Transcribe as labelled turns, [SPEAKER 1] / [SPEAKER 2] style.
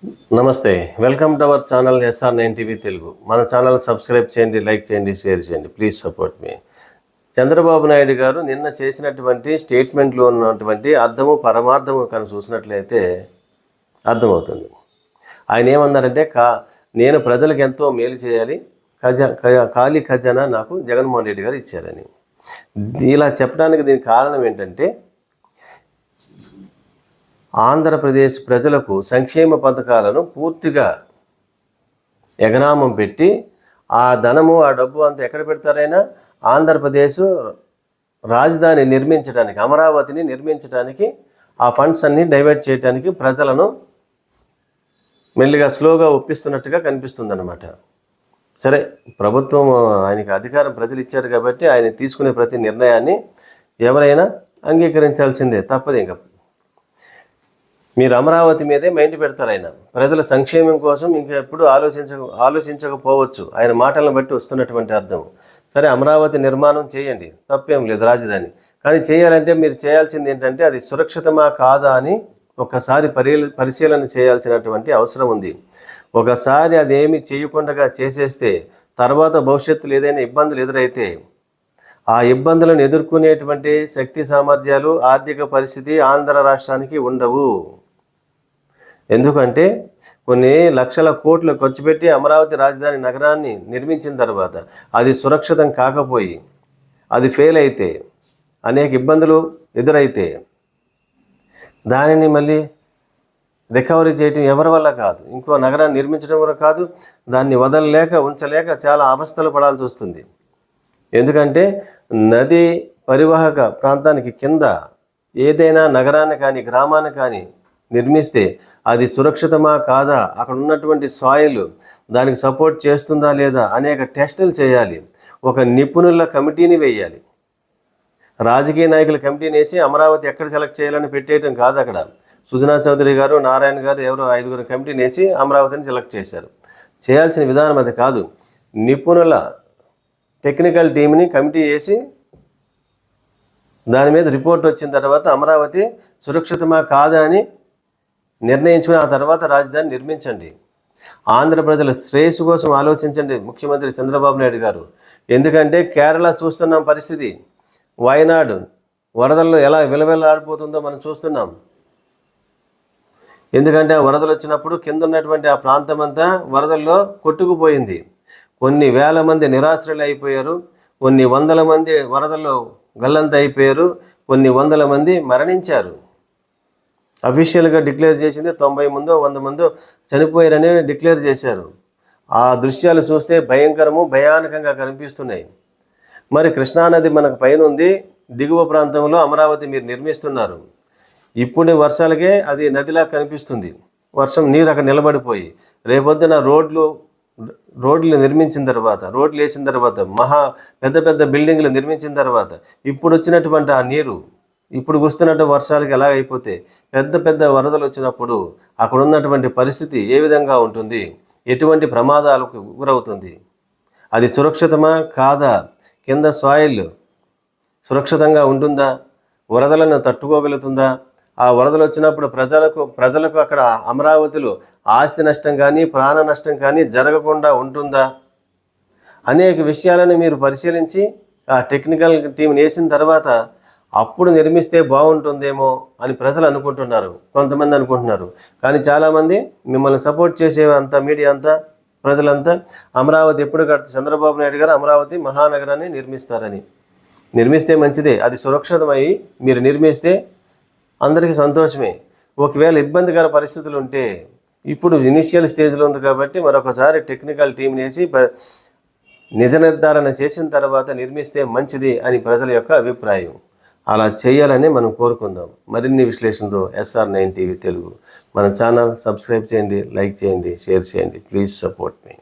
[SPEAKER 1] నమస్తే, welcome to our channel SR9 TV Telugu. మన channel subscribe చేయండి, లైక్ చేయండి, షేర్ చేయండి. ప్లీజ్ సపోర్ట్ మీ. చంద్రబాబు నాయుడు గారు నిన్న చేసినటువంటి స్టేట్మెంట్లో ఉన్నటువంటి అర్థము పరమార్థము కనుక చూసినట్లయితే అర్థమవుతుంది. ఆయన ఏమన్నారంటే నేను ప్రజలకు ఎంతో మేలు చేయాలి, ఖాళీ ఖజానా నాకు జగన్మోహన్ రెడ్డి గారు ఇచ్చారని. ఇలా చెప్పడానికి దీనికి కారణం ఏంటంటే ఆంధ్రప్రదేశ్ ప్రజలకు సంక్షేమ పథకాలను పూర్తిగా ఎగనామం పెట్టి ఆ ధనము ఆ డబ్బు అంతా ఎక్కడ పెడతారైనా ఆంధ్రప్రదేశ్ రాజధాని నిర్మించడానికి, అమరావతిని నిర్మించడానికి ఆ ఫండ్స్ అన్నీ డైవర్ట్ చేయడానికి ప్రజలను మెల్లిగా స్లోగా ఒప్పిస్తున్నట్టుగా కనిపిస్తుందన్నమాట. సరే, ప్రభుత్వం ఆయనకి అధికారం ప్రజలు ఇచ్చారు కాబట్టి ఆయన తీసుకునే ప్రతి నిర్ణయాన్ని ఎవరైనా అంగీకరించాల్సిందే, తప్పదు. ఇంకా మీరు అమరావతి మీదే మైండ్ పెడతారు. ఆయన ప్రజల సంక్షేమం కోసం ఇంకా ఎప్పుడు ఆలోచించకపోవచ్చు, ఆయన మాటలను బట్టి వస్తున్నటువంటి అర్థం. సరే, అమరావతి నిర్మాణం చేయండి, తప్పేం లేదు, రాజధాని. కానీ చేయాలంటే మీరు చేయాల్సింది ఏంటంటే అది సురక్షితమా కాదా అని ఒకసారి పరిశీలన చేయాల్సినటువంటి అవసరం ఉంది. ఒకసారి అదేమి చేయకుండా చేసేస్తే తర్వాత భవిష్యత్తులో ఏదైనా ఇబ్బందులు ఎదురైతే ఆ ఇబ్బందులను ఎదుర్కొనేటువంటి శక్తి సామర్థ్యాలు, ఆర్థిక పరిస్థితి ఆంధ్ర రాష్ట్రానికి ఉండవు. ఎందుకంటే కొన్ని లక్షల కోట్లు ఖర్చు పెట్టి అమరావతి రాజధాని నగరాన్ని నిర్మించిన తర్వాత అది సురక్షితం కాకపోయి అది ఫెయిల్ అయితే, అనేక ఇబ్బందులు ఎదురైతే దానిని మళ్ళీ రికవరీ చేయటం ఎవరి వల్ల కాదు, ఇంకో నగరాన్ని నిర్మించడం వల్ల కాదు, దాన్ని వదలలేక ఉంచలేక చాలా అవస్థలు పడాల్సి వస్తుంది. ఎందుకంటే నది పరివాహక ప్రాంతానికి కింద ఏదైనా నగరాన్ని కానీ గ్రామాన్ని కానీ నిర్మిస్తే అది సురక్షితమా కాదా, అక్కడ ఉన్నటువంటి సాయిల్ దానికి సపోర్ట్ చేస్తుందా లేదా అనేక టెస్టులు చేయాలి. ఒక నిపుణుల కమిటీని వేయాలి. రాజకీయ నాయకుల కమిటీని వేసి అమరావతి ఎక్కడ సెలెక్ట్ చేయాలని పెట్టేయటం కాదు. అక్కడ సుజనా చౌదరి గారు, నారాయణ గారు, ఎవరో 5 కమిటీని వేసి అమరావతిని సెలెక్ట్ చేశారు. చేయాల్సిన విధానం అది కాదు. నిపుణుల టెక్నికల్ టీంని కమిటీ వేసి దాని మీద రిపోర్ట్ వచ్చిన తర్వాత అమరావతి సురక్షితమా కాదా అని నిర్ణయించుకుని ఆ తర్వాత రాజధాని నిర్మించండి. ఆంధ్ర ప్రజల శ్రేయస్సు కోసం ఆలోచించండి ముఖ్యమంత్రి చంద్రబాబు నాయుడు గారు. ఎందుకంటే కేరళ చూస్తున్నాం పరిస్థితి, వయనాడు వరదల్లో ఎలా విలవిల్లాడిపోతుందో మనం చూస్తున్నాం. ఎందుకంటే ఆ వరదలు వచ్చినప్పుడు కింద ఉన్నటువంటి ఆ ప్రాంతం అంతా వరదల్లో కొట్టుకుపోయింది. కొన్ని వేల మంది నిరాశ్రయులు అయిపోయారు, కొన్ని వందల మంది వరదల్లో గల్లంత అయిపోయారు, కొన్ని వందల మంది మరణించారు. అఫీషియల్గా డిక్లేర్ చేసింది 90 మందో 100 మందో చనిపోయారని డిక్లేర్ చేశారు. ఆ దృశ్యాలు చూస్తే భయానకంగా కనిపిస్తున్నాయి. మరి కృష్ణానది మనకు పైన ఉంది, దిగువ ప్రాంతంలో అమరావతి మీరు నిర్మిస్తున్నారు. ఇప్పుడు వర్షాలకే అది నదిలా కనిపిస్తుంది. వర్షం నీరు అక్కడ నిలబడిపోయి రేపొద్దున రోడ్లు నిర్మించిన తర్వాత, రోడ్లు వేసిన తర్వాత, పెద్ద బిల్డింగ్లు నిర్మించిన తర్వాత ఇప్పుడు వచ్చినటువంటి ఆ నీరు ఇప్పుడు వస్తున్నట్టు వర్షాలకి ఎలా అయిపోతే పెద్ద వరదలు వచ్చినప్పుడు అక్కడ ఉన్నటువంటి పరిస్థితి ఏ విధంగా ఉంటుంది, ఎటువంటి ప్రమాదాలకు గురవుతుంది, అది సురక్షితమా కాదా, కింద సాయిల్ సురక్షితంగా ఉంటుందా, వరదలను తట్టుకోగలుగుతుందా, ఆ వరదలు వచ్చినప్పుడు ప్రజలకు అక్కడ అమరావతిలో ఆస్తి నష్టం కానీ ప్రాణ నష్టం కానీ జరగకుండా ఉంటుందా, అనేక విషయాలను మీరు పరిశీలించి ఆ టెక్నికల్ టీంని వేసిన తర్వాత అప్పుడు నిర్మిస్తే బాగుంటుందేమో అని ప్రజలు అనుకుంటున్నారు, కొంతమంది అనుకుంటున్నారు. కానీ చాలామంది మిమ్మల్ని సపోర్ట్ చేసే మీడియా అంతా, ప్రజలంతా అమరావతి ఎప్పుడు చంద్రబాబు నాయుడు గారు అమరావతి మహానగరాన్ని నిర్మిస్తారని. నిర్మిస్తే మంచిదే, అది సురక్షితమై మీరు నిర్మిస్తే అందరికీ సంతోషమే. ఒకవేళ ఇబ్బందికర పరిస్థితులు ఉంటే ఇప్పుడు ఇనిషియల్ స్టేజ్లో ఉంది కాబట్టి మరొకసారి టెక్నికల్ టీంని వేసి నిజ నిర్ధారణ చేసిన తర్వాత నిర్మిస్తే మంచిది అని ప్రజల యొక్క అభిప్రాయం. అలా చేయాలని మనం కోరుకుందాం. మరిన్ని విశ్లేషణతో SR9 TV తెలుగు మన ఛానల్ సబ్స్క్రైబ్ చేయండి, లైక్ చేయండి, షేర్ చేయండి. Please support me.